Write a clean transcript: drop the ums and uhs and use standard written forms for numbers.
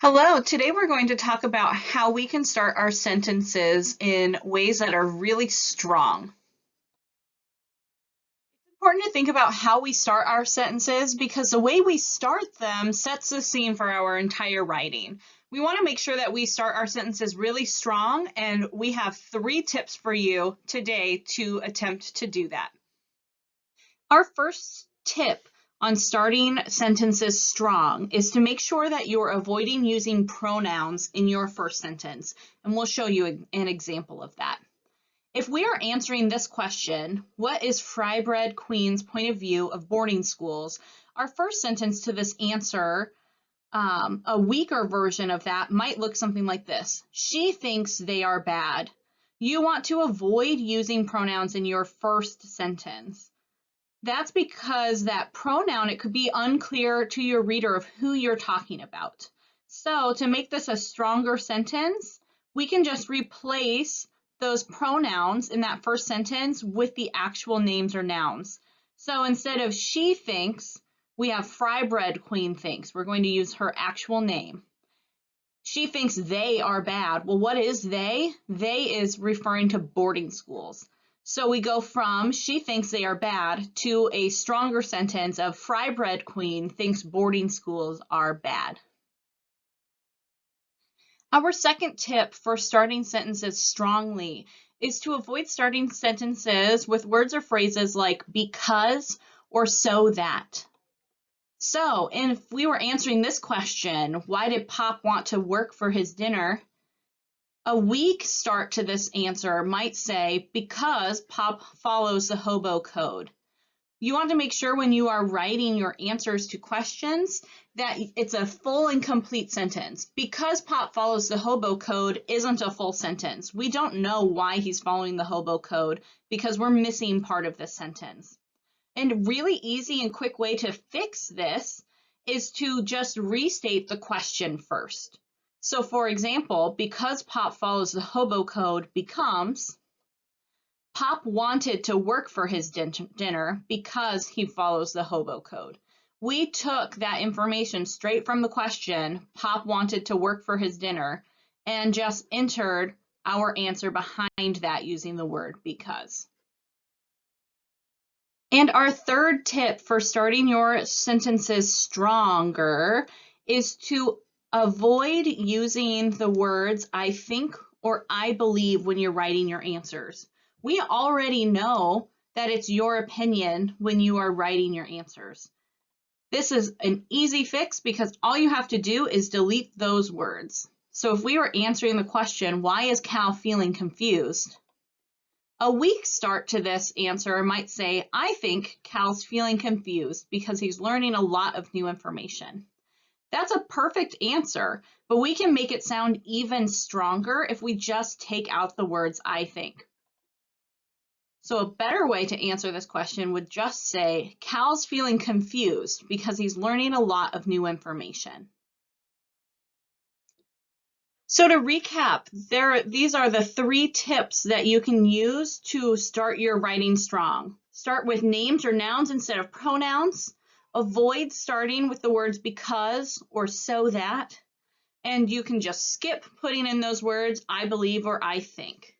Hello, today we're going to talk about how we can start our sentences in ways that are really strong. It's important to think about how we start our sentences because the way we start them sets the scene for our entire writing. We want to make sure that we start our sentences really strong, and we have 3 tips for you today to attempt to do that. Our first tip on starting sentences strong is to make sure that you're avoiding using pronouns in your first sentence, and we'll show you an example of that. If we are answering this question, what is Fry Bread Queen's point of view of boarding schools? Our first sentence to this answer, a weaker version of that might look something like this. She thinks they are bad. You want to avoid using pronouns in your first sentence. That's because that pronoun, it could be unclear to your reader of who you're talking about. So to make this a stronger sentence, we can just replace those pronouns in that first sentence with the actual names or nouns. So instead of she thinks, we have Fry Bread Queen thinks. We're going to use her actual name. She thinks they are bad. Well, what is they? They is referring to boarding schools. So we go from she thinks they are bad to a stronger sentence of Fry Bread Queen thinks boarding schools are bad. Our second tip for starting sentences strongly is to avoid starting sentences with words or phrases like because or so that. So if we were answering this question, why did Pop want to work for his dinner? A weak start to this answer might say, because Pop follows the hobo code. You want to make sure when you are writing your answers to questions that it's a full and complete sentence. Because Pop follows the hobo code isn't a full sentence. We don't know why he's following the hobo code because we're missing part of this sentence. And a really easy and quick way to fix this is to just restate the question first. So for example, because Pop follows the hobo code becomes, Pop wanted to work for his dinner because he follows the hobo code. We took that information straight from the question, Pop wanted to work for his dinner, and just entered our answer behind that using the word because. And our third tip for starting your sentences stronger is to avoid using the words I think or I believe when you're writing your answers. We already know that it's your opinion when you are writing your answers. This is an easy fix because all you have to do is delete those words. So if we were answering the question, why is Cal feeling confused? A weak start to this answer might say, I think Cal's feeling confused because he's learning a lot of new information. That's a perfect answer, but we can make it sound even stronger if we just take out the words I think. So a better way to answer this question would just say, Cal's feeling confused because he's learning a lot of new information. So to recap, these are the 3 tips that you can use to start your writing strong. Start with names or nouns instead of pronouns. Avoid starting with the words because or so that. And you can just skip putting in those words I believe or I think.